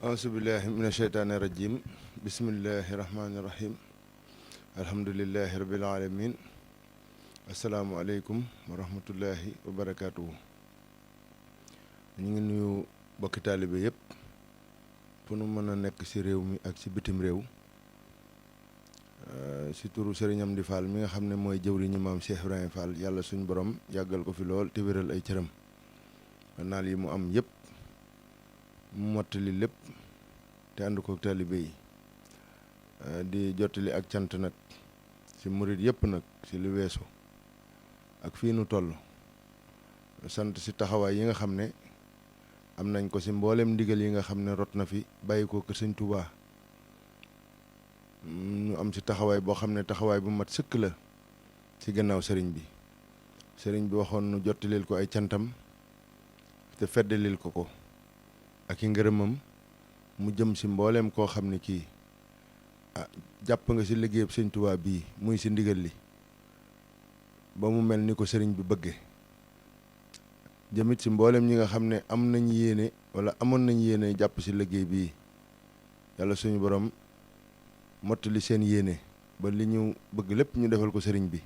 auzubillahi mina sheytaani rajim bismillahi rahmaani rahim alhamdulillahi rabbil alamin asalaamualeykum wa rahmatullahi wa barakaatuhu. ñu ngi nuyu bokki taalibe yëpp fu nu mën a nekk ci réew mi ak ci bitim réew ci turu Sëriñ Amdi Fall mi nga xam ne mooy jëwriñu maam Cheikh Ibrahima Fall yàlla suñu borom yàggal ko fi lool te wéral ay cëram naal yi mu am yëpp mu mottali lépp te ànd ko taalibe yi di jottali ak cant nag ci murit yëpp nag ci li weesu ak fii nu toll sant ci taxawaay yi nga xam ne am nañ ko ci mboolem ndigal yi nga xam ne rot na fi bàyyi ko kër Sëñ Tuubaa ñu am ci taxawaay boo xam ne taxawaay bu mat sëkk la ci gannaaw sëriñ bi waxoon nu jottalil ko ay cantam te feddalil ko ak i ngërëmam mu jëm ci mbooleem koo xam ne kii jàpp nga ci liggéeyub Sëñ Tuubaa bii muy ci ndigal li ba mu mel ni ko sëriñ bi bëgge jëmit ci mbooleem ñi nga xam ne am nañ yéene wala amoon nañ yéene jàpp ci liggéey bii yàlla suñu borom mottali seen yéene ba li ñu bëgg lépp ñu defal ko sëriñ bi.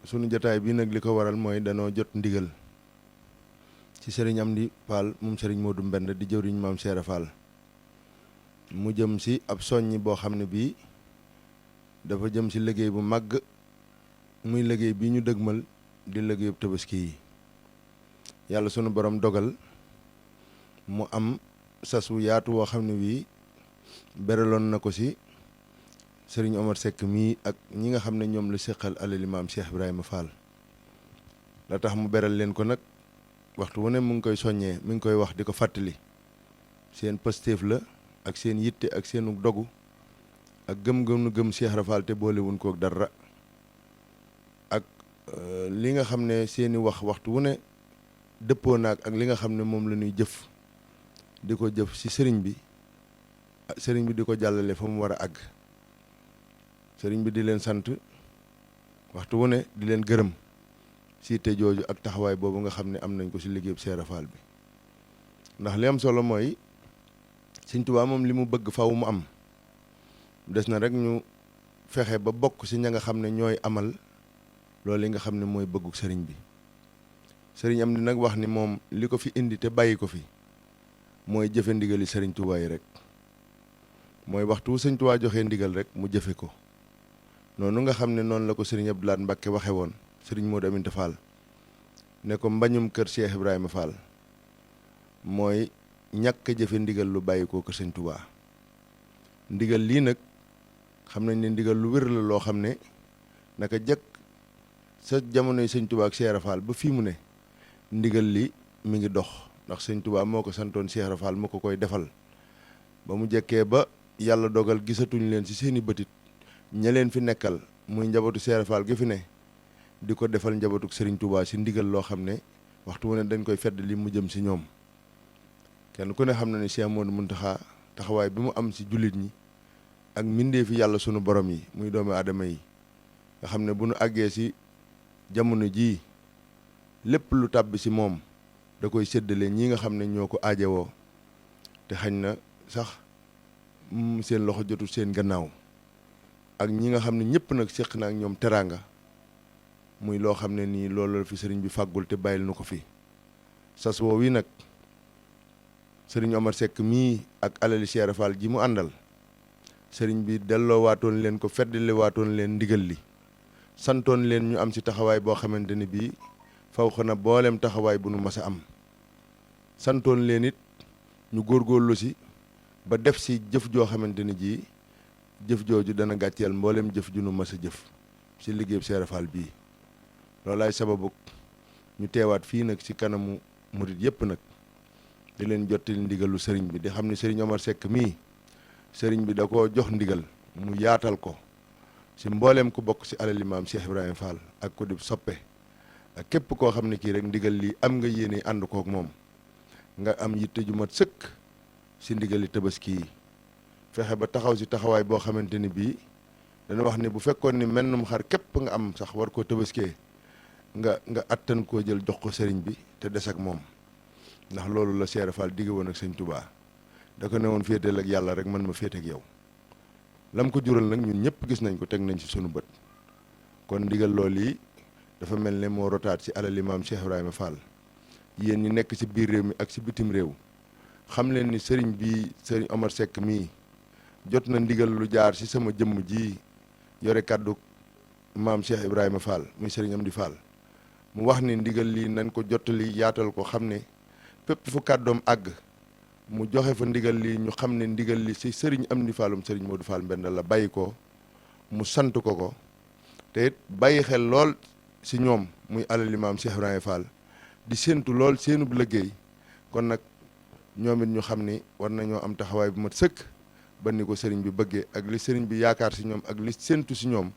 sunu jotaay bii nag li ko waral mooy danoo jot ndigal ci sëriñ Amdi Fall moom sëriñ Modou Mbend di jëwriñ maam Cheikh Fall mu jëm ci ab soññi boo xam ne bii dafa jëm ci liggéey bu màgg muy liggéey bi ñu dëgmal di liggéeyu tabaski yi. yàlla sunu borom dogal mu am sas wu yaatu woo xam ne bii beraloon na ko ci sëriñ Omar Seck mii ak ñi nga xam ne ñoom la séqal alali maam Cheikh Ibrahima Fall. la tax mu beral leen ko nag waxtu wu ne mu ngi koy soññee mi ngi koy wax di ko fàttali seen pëstéef la ak seen yitte ak seenu dogu ak gëm-gëm nu gëm Cheikh Ibra Fall te boolewuñ kook dara ak li nga xam ne seeni waxtu wu ne dëppoo naag ak li nga xam ne moom la ñuy jëf di ko jëf ci sëriñ bi di ko jàllale fa mu war a àgg sëriñ bi di leen sant waxtu wu ne di leen gërëm ci te jooju ak taxawaay boobu nga xam ne am nañ ko ci liggéeyub Cheikh Ibra Fall bi ndax li am solo mooy Sëñ Tuubaa moom li mu bëgg faw mu am des na rek ñu fexe ba bokk ci ña nga xam ne ñooy amal loolu li nga xam ne mooy bëgguk sëriñ bi sëriñ Amdi nag wax ni moom li ko fi indi te bàyyi ko fi mooy jëfe ndigali sëriñ Tuubaa yi rek mooy waxtu wu Sëñ Tuubaa joxe ndigal rek mu jëfe ko noonu nga xam ne noonu la ko sëriñ Abdou Lahad Mbacké waxe woon sëriñ Modou Aminta Fall ne ko mbañum kër Cheikh Ibrahima Fall mooy ñàkk jëfe ndigal lu bàyyi ko kër Sëñ Tuubaa ndigal lii nag xam nañ ne ndigal lu wér la loo xam ne naka jëkk sa jamonoy Sëñ Tuubaa ak Cheikh Ibra Fall ba fii mu ne ndigal li mi ngi dox ndax Sëñ Tuubaa moo ko santoon Cheikh Ibra Fall mu ko koy defal ba mu jekkee ba yàlla dogal gisatuñ leen ci seeni bëtit ña leen fi nekkal muy njabootu Cheikh Ibra Fall gi fi ne di ko defal njabootu Sëriñ Tuubaa ci ndigal loo xam ne waxtu wu ne dañ koy fedd li mu jëm ci ñoom kenn ku ne xam na ne Cheikh Modou Mountakha taxawaay bi mu am ci jullit ñi ak mbindeefi yàlla sunu borom yi muy doomu aadama yi nga xam ne bu nu àggee ci jamono jii lépp lu tàbbi ci moom da koy séddale ñi nga xam ne ñoo ko aajewoo te xañ na sax seen loxo jotul seen gannaaw ak ñi nga xam ne ñëpp nag séq na ak ñoom teraanga muy loo xam ne nii loolu la fi sëriñ bi fàggul te bàyyil nu ko fi sas woo wi nag sëriñ Omar Seck mii ak alali Cheikh Ibra Fall ji mu àndal sëriñ bi delloo waatoon leen ko feddali waatoon leen ndigal li santoon leen ñu am ci taxawaay boo xamante ne bii faw xana booleem taxawaay bu nu mas a am santoon leen it ñu góorgóorlu ci ba def ci jëf joo xamante ne jii jëf jooju dana gàcceel mbooleem jëf ju nu mas a jëf ci liggéeyub Cheikh Ibra Fall bii loolaay sababu ñu teewaat fii nag ci kanamu murit yëpp nag di leen jottali ndigalu sëriñ bi di xam ne sëriñ Omar Seck mii sëriñ bi da koo jox ndigal mu yaatal ko ci mbooleem ku bokk ci alali maam Cheikh Ibrahima Fall ak ko di soppe ak képp koo xam ne kii rek ndigal lii am nga yéene ànd kook moom nga am yitte ju mat sëkk ci ndigali tabaski yi fexe ba taxaw ci taxawaay boo xamante ni bii dana wax ni bu fekkoon ni mennum xar képp nga am sax war koo tabaskee nga attan koo jël jox ko sëriñ bi te des ak moom ndax loolu la Cheikh Ibra Fall digge woon ak Sëñ Tuubaa da ko ne woon féeteel ak yàlla rek man ma féete ak yow. lam ko jural nag ñun ñëpp gis nañ ko, teg nañ ci sunu bët. kon ndigal loolu yi dafa mel ne moo rotaat ci alali maam Cheikh Ibrahima Fall. yéen ñi nekk ci biir réew mi ak ci bitim réew xam leen ni sëriñ bi sëriñ Omar Seck mii jot na ndigal lu jaar ci sama jëmm ji yore kàddu maam Cheikh Ibrahima Fall muy sëriñ Amdi Fall. mu wax ni ndigal lii nañ ko jottali yaatal ko xam ne fépp fu kàddoom àgg mu joxe fa ndigal lii ñu xam ne ndigal li ci sëriñ Amdi Fallum sëriñ Modou Fall Mbenda la bàyyi ko mu sant ko te it bàyyi xel lool ci ñoom muy alali maam Cheikh Ibrahima Fall di séentu lool seenub liggéey. kon nag ñoom it ñu xam ni war nañoo am taxawaay bu mat sëkk ba ni ko sëriñ bi bëggee ak li sëriñ bi yaakaar ci ñoom ak li séentu ci ñoom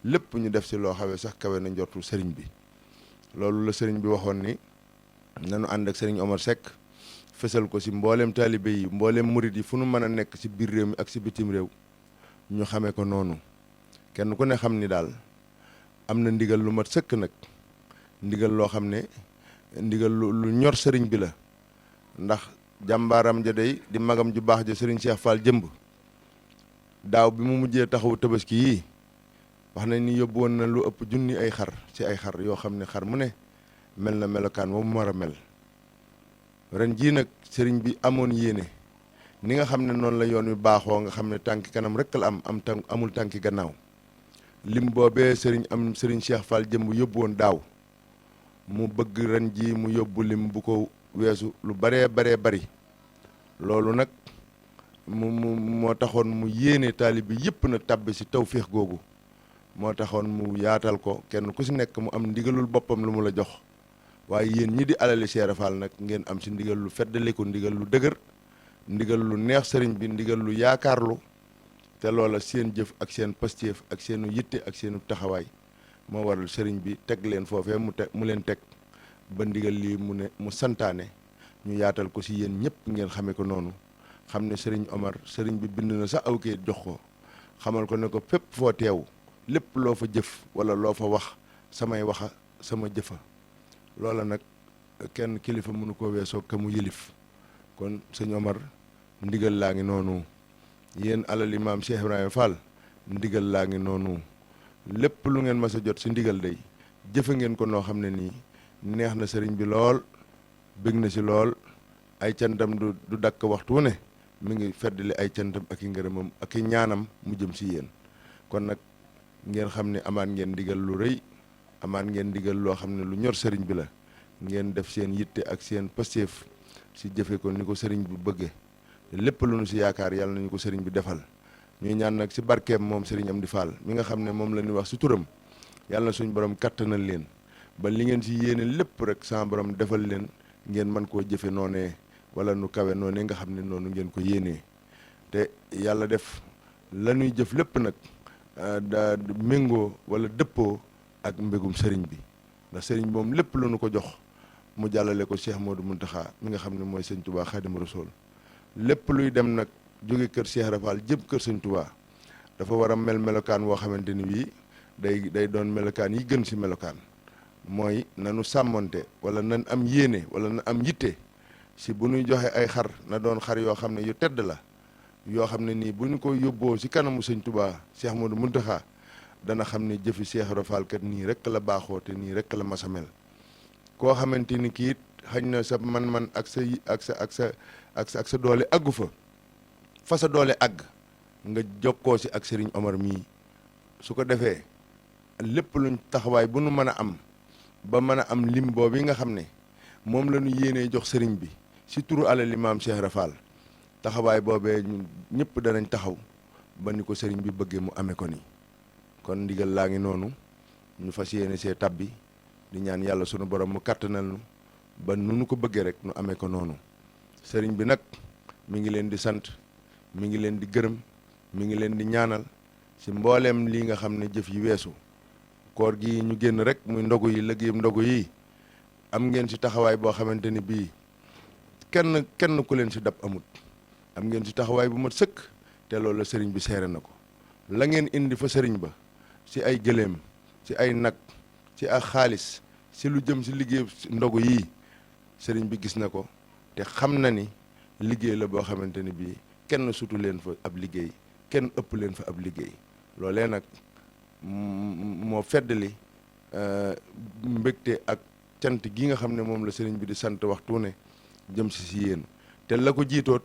lépp ñu def ci loo xawee sax kawe na njortu sëriñ bi. loolu la sëriñ bi waxoon ni nanu ànd ak sëriñ Omar Seck fësal ko ci mbooleem taalibe yi mbooleem murit yi fu nu mën a nekk ci biir réew mi ak ci bitim réew ñu xamee ko noonu. kenn ku ne xam ni daal am na ndigal lu mat sëkk nag, ndigal loo xam ne ndigal lu ñor sëriñ bi la. ndax jàmbaaram ja day di magam ju baax ja sëriñ Cheikh Fall jëmb daaw bi mu mujjee taxawu tabaski yii wax nañ ni yóbbu woon na lu ëpp junni ay xar ci ay xar yoo xam ne xar mu ne mel na melokaan wa mu war a mel. ren jii nag sëriñ bi amoon yéene ni nga xam ne noonu la yoon wi baaxoo nga xam ne tànki kanam rek la amul tànki gannaaw. lim boobee sëriñ Cheikh Fall jëmb yóbbu woon daaw mu bëgg ren jii mu yóbbu lim bu ko weesu lu baree bari. loolu nag moo taxoon mu yéene taalibe yëpp nag tàbbi ci tawféex googu. moo taxoon mu yaatal ko kenn ku ci nekk mu am ndigalul boppam lu mu la jox. waaye yéen ñi di alali Cheikh Fall nag ngeen am ci ndigal lu feddaliku, ndigal lu dëgër, ndigal lu neex sëriñ bi, ndigal lu yaakaarlu. te loola seen jëf ak seen pastéef ak seenu yitte ak seenu taxawaay moo waral sëriñ bi teg leen foofee mu leen teg ba ndigal lii mu santaane ñu yaatal ko ci yéen ñëpp ngeen xamee ko noonu. xam ne sëriñ Omar sëriñ bi bind na sax aw kayit jox ko xamal ko ne ko fépp foo teew lépp loo fa jëf wala loo fa wax samay waxa sama jëfa. loola nag kenn kilifa mënu ko weesoo ka mu yilif. kon sëñ Omar ndigal laa ngi noonu. yéen alali maam Cheikh Ibrahima Fall ndigal laa ngi noonu. lépp lu ngeen mas a jot ci ndigal day jëfe ngeen ko noo xam ne nii neex na sëriñ bi lool, bëgg na ci lool. ay cantam du dakk waxtu ne mi ngi feddali ay cantam ak i ngërëmam ak i ñaanam mu jëm ci yéen. kon nag ngeen xam ne amaat ngeen ndigal lu rëy, amaat ngeen ndigal loo xam ne lu ñor sëriñ bi la. ngeen def seen yitte ak seen pastéef ci jëfe ko ni ko sëriñ bi bëgge lépp lu nu ci yaakaar yàlla nañu ko sëriñ bi defal. ñuy ñaan nag ci barkeem moom sëriñ Amdi Fall mi nga xam ne moom la ñuy wax ci turam yàlla na suñu borom kattanal leen ba li ngeen ci yéene lépp rek sama borom defal leen ngeen mën koo jëfe noonee wala nu kawe noonee nga xam ne noonu ngeen ko yéenee. te yàlla def la ñuy jëf lépp nag da méngoo wala dëppoo ak mbégum sëriñ bi. ndax sëriñ moom lépp lu nu ko jox mu jàllale ko Cheikh Modou Mountakha mi nga xam ne mooy sëñ Touba Xaadimu Rasuul. lépp luy dem nag jóge kër Cheikh Rafal jëm kër sëñ Touba dafa war a melokaan woo xamante ni bii day doon melokaan yi gën ci melokaan. mooy nanu sàmmonte wala nan am yéene wala na am yitte ci bu ñuy joxe ay xar na doon xar yoo xam ne yu tedd la yoo xam ne nii bu ñu ko yóbboo ci kanamu sëñ Touba Cheikh Modou Mountakha dana xam ne jëfi Cheikh Rafal kat nii rek la baaxoo te nii rek la masa mel. koo xamante ni kii xañ na sa man-man ak sa doole àggu fa sa doole àgg nga jokkoo ci ak Serigne Omar mii su ko defee lépp luñ taxawaay bu nu mën a am ba mën a am lim boobu yi nga xam ne moom la ñu yéenee jox sëriñ bi ci turu alali maam Cheikh Rafal taxawaay boobee ñun ñëpp danañ taxaw ba ni ko sëriñ bi bëggee mu amee ko nii. kon ndigal laa ngi noonu ñu fas yéene see tabbi di ñaan yàlla sunu borom mu kattanal nu ba nu ko bëggee rek nu amee ko noonu. sëriñ bi nag mi ngi leen di sant mi ngi leen di gërëm mi ngi leen di ñaanal ci mbooleem lii nga xam ne jëf yi weesu koor gi ñu génn rek muy ndogu yi liggéeyam ndogu yi am ngeen ci taxawaay boo xamante ni bii kenn ku leen ci dab amut. am ngeen ci taxawaay bu mat sëkk te loolu la sëriñ bi seere na ko. la ngeen indi fa sëriñ ba ci ay gëléem ci ay nag ci ak xaalis ci lu jëm ci liggéey ndogu yii sëriñ bi gis na ko te xam na ni liggéey la boo xamante ni bii kenn sutu leen fa ab liggéey kenn ëpp leen fa ab liggéey loolee nag moo feddali mbégte ak cant gi nga xam ne moom la sëriñ bi di sant waxtu ne jëm si yéen te la ko jiitoot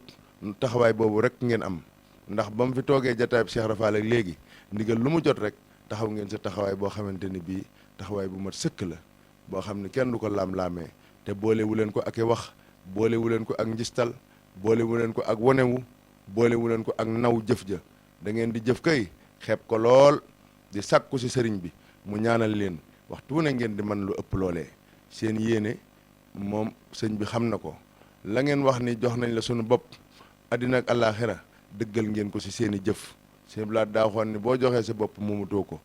taxawaay boobu rek ngeen am ndax ba mu fi toogee jataayub Cheikh Rafal ak léegi ndigal lu mu jot rek taxaw ngeen sa taxawaay boo xamante ni bii taxawaay bu mat sëkk la boo xam ne kenn du ko laam-laamee te boolewu leen ko ak i wax boolewu leen ko ak njistal boolewu leen ko ak wonewu boolewu leen ko ak naw jëf ja da ngeen di jëf kay xeeb ko lool di sàkku si sëriñ bi mu ñaanal leen waxtu ne ngeen di mën lu ëpp loolee seen yéene moom sëñ bi xam na ko la ngeen wax ni jox nañ la sunu bopp àddina ak àllaaxira dëggal ngeen ko si seen i jëf seen blaat daa waxoon ni boo joxee sa bopp moomatoo ko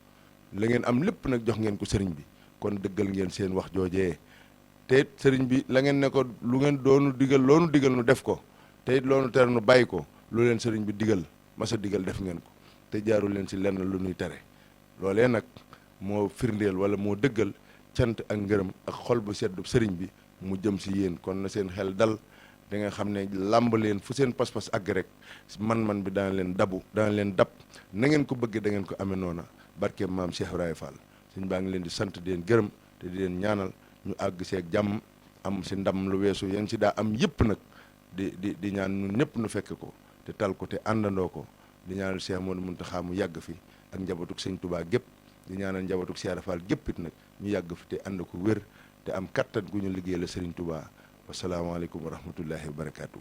la ngeen am lépp nag jox ngeen ko sëriñ bi kon dëggal ngeen seen wax joojee te it sëriñ bi la ngeen ne ko lu ngeen doonu digal loonu digal nu def ko te it loonu tere nu bàyyi ko lu leen sëriñ bi digal masa digal def ngeen ko te jaarul leen si lenn lu nuy tere loolee nag moo firndeel wala moo dëggal cant ak ngërëm ak xol bu sedd sëriñ bi mu jëm si yéen kon na seen xel dal da nga xam ne làmb leen fu seen pas-pas àgg rek man-man bi dana leen dab na ngeen ko bëgg da ngeen ko amee noona barke maam Cheikh Ibrahima Fall sëñ baa ngi leen di sant di leen gërëm te di leen ñaanal ñu àgg seeg jàmm am si ndam lu weesu yéen si daa am yëpp nag di ñaan ñun ñëpp nu fekk ko te tal ko te àndandoo ko di ñaanal Cheikh Modou Mountakha mu yàgg fi ak njabootug sëñ Touba gépp di ñaanal njabootug Cheikh Rafal gépp it nag ñu yàgg fi te ànd ko wér te am kattan gu ñu liggéey la Serigne Touba wasalaamaaleykum wa rahmatullahi wa barakaatu.